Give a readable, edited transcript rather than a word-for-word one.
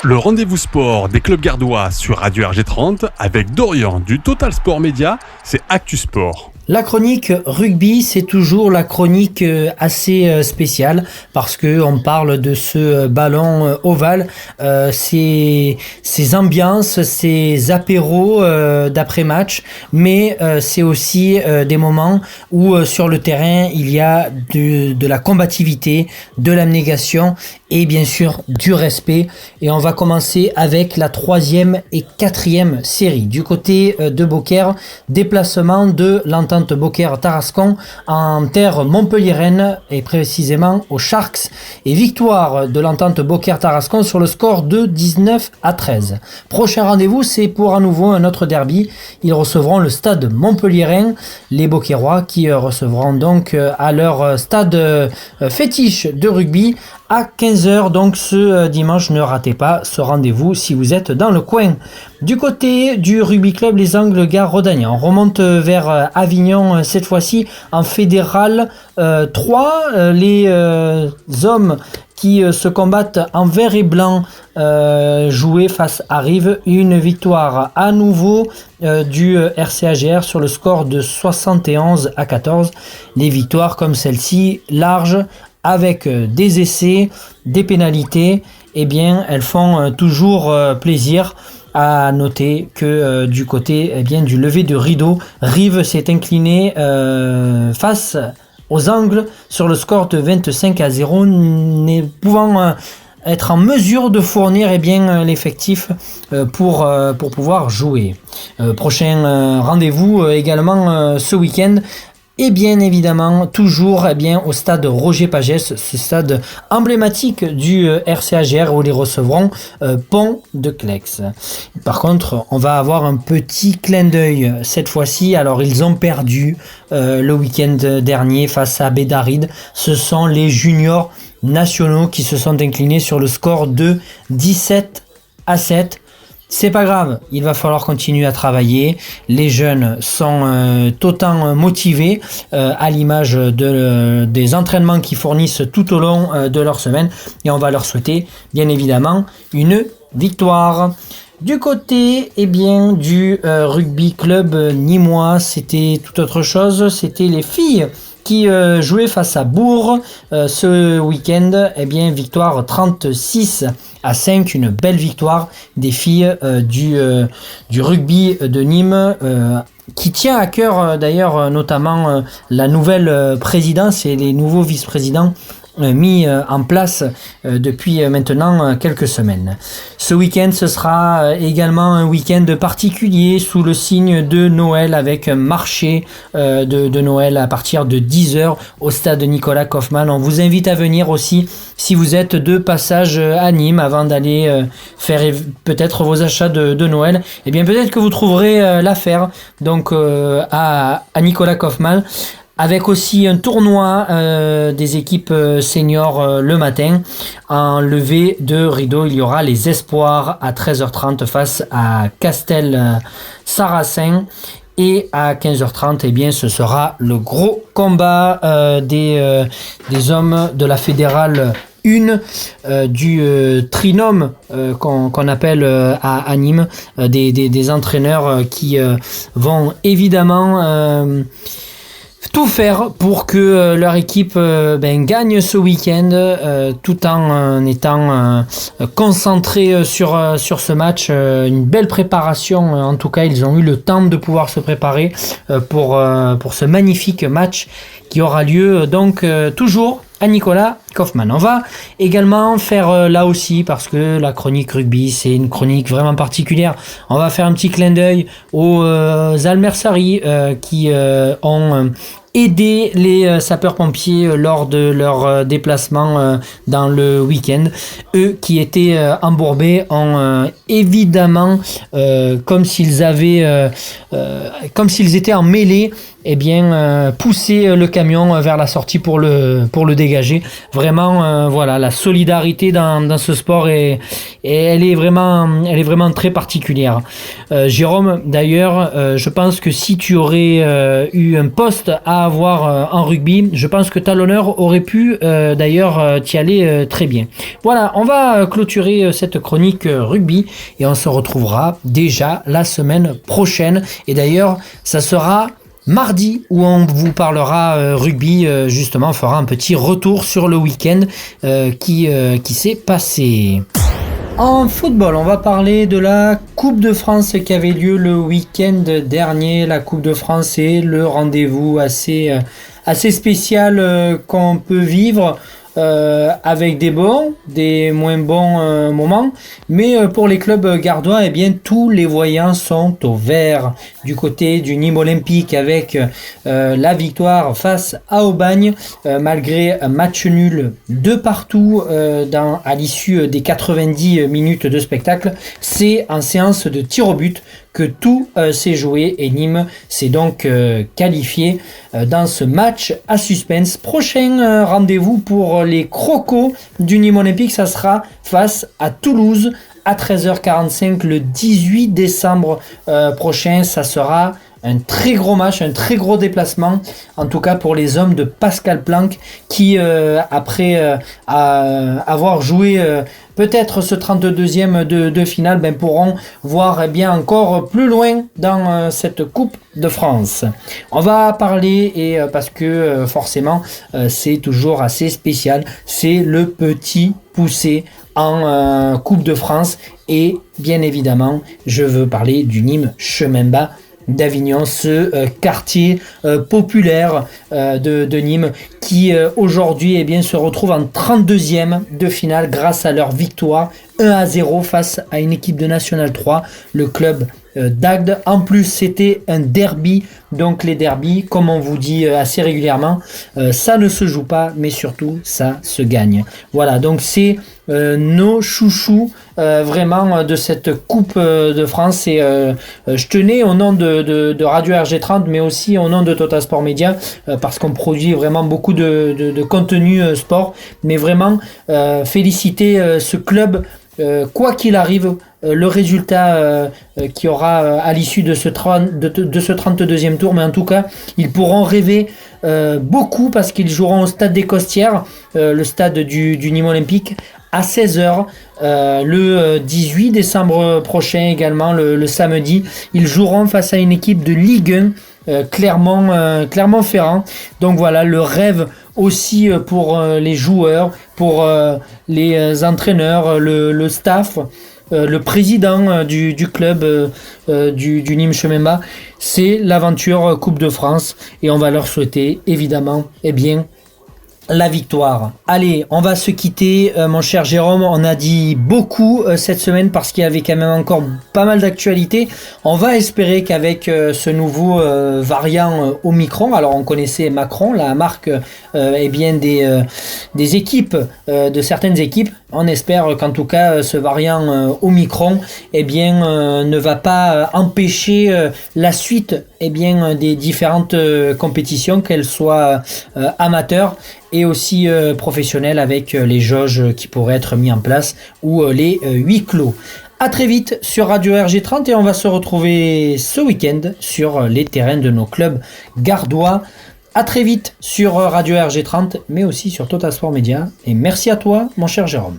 Le rendez-vous sport des clubs gardois sur Radio RG30 avec Dorian du Total Sport Média, c'est Actu Sport. La chronique rugby, c'est toujours la chronique assez spéciale parce que on parle de ce ballon ovale, ces ambiances, ces apéros d'après-match, mais c'est aussi des moments où sur le terrain il y a de la combativité, de l'abnégation et bien sûr du respect. Et on va commencer avec la 3e et 4e série. Du côté de Beaucaire, déplacement de l'Entente Beaucaire-Tarascon en terre montpelliéraine et précisément aux Sharks, et victoire de l'Entente Beaucaire-Tarascon sur le score de 19-13. Prochain rendez-vous, c'est pour à nouveau un autre derby. Ils recevront le stade montpelliérain, les Beaucairois qui recevront donc à leur stade fétiche de rugby à 15h, donc ce dimanche. Ne ratez pas ce rendez-vous si vous êtes dans le coin. Du côté du rugby club Les Angles Gare Rodania, on remonte vers Avignon cette fois-ci en fédéral 3. Les hommes qui se combattent en vert et blanc jouaient face à Rive. Une victoire à nouveau du RCAGR sur le score de 71-14. Les victoires comme celle-ci, larges, avec des essais, des pénalités, eh bien, elles font toujours plaisir. À noter que du côté du lever de rideau, Rive s'est incliné face aux Angles sur le score de 25-0, ne pouvant être en mesure de fournir l'effectif pour pouvoir jouer. Prochain rendez-vous également ce week-end. Et bien évidemment, toujours au stade Roger Pagès, ce stade emblématique du RCAGR où les recevront Pont de Clex. Par contre, on va avoir un petit clin d'œil cette fois-ci. Alors, ils ont perdu le week-end dernier face à Bédaride. Ce sont les juniors nationaux qui se sont inclinés sur le score de 17-7. C'est pas grave, il va falloir continuer à travailler. Les jeunes sont autant motivés à l'image des entraînements qu'ils fournissent tout au long de leur semaine. Et on va leur souhaiter bien évidemment une victoire. Du côté du rugby club nîmois, c'était tout autre chose. C'était les filles qui jouaient face à Bourg ce week-end. Victoire 36-5, une belle victoire des filles du rugby de Nîmes, qui tient à cœur d'ailleurs notamment la nouvelle présidence et les nouveaux vice-présidents mis en place depuis maintenant quelques semaines. Ce week-end, ce sera également un week-end particulier sous le signe de Noël, avec un marché de Noël à partir de 10h au stade Nicolas Kaufmann. On vous invite à venir aussi si vous êtes de passage à Nîmes avant d'aller faire peut-être vos achats de Noël. Et bien peut-être que vous trouverez l'affaire donc à Nicolas Kaufmann, avec aussi un tournoi des équipes seniors le matin. En levée de rideau, il y aura les Espoirs à 13h30 face à Castel-Sarracen. Et à 15h30, ce sera le gros combat des hommes de la fédérale 1 du trinôme qu'on appelle à Nîmes, des entraîneurs qui vont évidemment tout faire pour que leur équipe gagne ce week-end, tout en étant concentré sur ce match. Une belle préparation, en tout cas ils ont eu le temps de pouvoir se préparer pour ce magnifique match qui aura lieu donc toujours à Nicolas Kaufmann. On va également faire là aussi, parce que la chronique rugby c'est une chronique vraiment particulière, on va faire un petit clin d'œil aux Almersari qui ont aider les sapeurs-pompiers lors de leur déplacement dans le week-end. Eux qui étaient embourbés ont évidemment, comme s'ils étaient en mêlée, pousser le camion vers la sortie pour le dégager. Vraiment, voilà, la solidarité dans ce sport elle est vraiment très particulière. Jérôme, d'ailleurs, je pense que si tu aurais eu un poste à avoir en rugby, je pense que Talonneur aurait pu d'ailleurs t'y aller très bien. Voilà, on va clôturer cette chronique rugby et on se retrouvera déjà la semaine prochaine. Et d'ailleurs, ça sera mardi où on vous parlera rugby, justement, on fera un petit retour sur le week-end qui s'est passé. En football, on va parler de la Coupe de France qui avait lieu le week-end dernier. La Coupe de France est le rendez-vous assez spécial qu'on peut vivre. Avec des bons, des moins bons moments, mais pour les clubs gardois, tous les voyants sont au vert. Du côté du Nîmes Olympique avec la victoire face à Aubagne, malgré un match nul de partout à l'issue des 90 minutes de spectacle, c'est en séance de tir au but que tout s'est joué et Nîmes s'est donc qualifié dans ce match à suspense. Prochain rendez-vous pour les Crocos du Nîmes Olympique, ça sera face à Toulouse à 13h45 le 18 décembre prochain. Ça sera un très gros match, un très gros déplacement, en tout cas pour les hommes de Pascal Planck qui, après avoir joué peut-être ce 32e de finale, pourront voir encore plus loin dans cette Coupe de France. On va parler, parce que forcément c'est toujours assez spécial, c'est le petit poussé en Coupe de France et bien évidemment je veux parler du Nîmes Chemin Bas d'Avignon, ce quartier populaire de Nîmes qui aujourd'hui se retrouve en 32e de finale grâce à leur victoire 1-0 face à une équipe de National 3, le club d'Agde. En plus, c'était un derby, donc les derbys, comme on vous dit assez régulièrement, ça ne se joue pas, mais surtout, ça se gagne. Voilà, donc c'est nos chouchous vraiment de cette Coupe de France et je tenais au nom de Radio RG30 mais aussi au nom de Total Sport Media parce qu'on produit vraiment beaucoup de contenu sport, mais vraiment féliciter ce club. Quoi qu'il arrive, le résultat qu'il y aura à l'issue de ce 32e tour, mais en tout cas, ils pourront rêver beaucoup parce qu'ils joueront au stade des Costières, le stade du Nîmes Olympique, à 16h, le 18 décembre prochain également, le samedi. Ils joueront face à une équipe de Ligue 1, Clermont-Ferrand. Donc voilà, le rêve aussi pour les joueurs, pour les entraîneurs, le staff, le président du club du Nîmes Chemin Bas. C'est l'aventure Coupe de France et on va leur souhaiter évidemment la victoire. Allez, on va se quitter, mon cher Jérôme. On a dit beaucoup cette semaine parce qu'il y avait quand même encore pas mal d'actualités. On va espérer qu'avec ce nouveau variant Omicron, alors on connaissait Macron, la marque des équipes, de certaines équipes. On espère qu'en tout cas ce variant Omicron ne va pas empêcher la suite des différentes compétitions, qu'elles soient amateurs et aussi professionnelles avec les jauges qui pourraient être mis en place ou les huis clos. À très vite sur Radio RG30 et on va se retrouver ce week-end sur les terrains de nos clubs gardois. À très vite sur Radio RG30 mais aussi sur Total Sport Media et merci à toi mon cher Jérôme.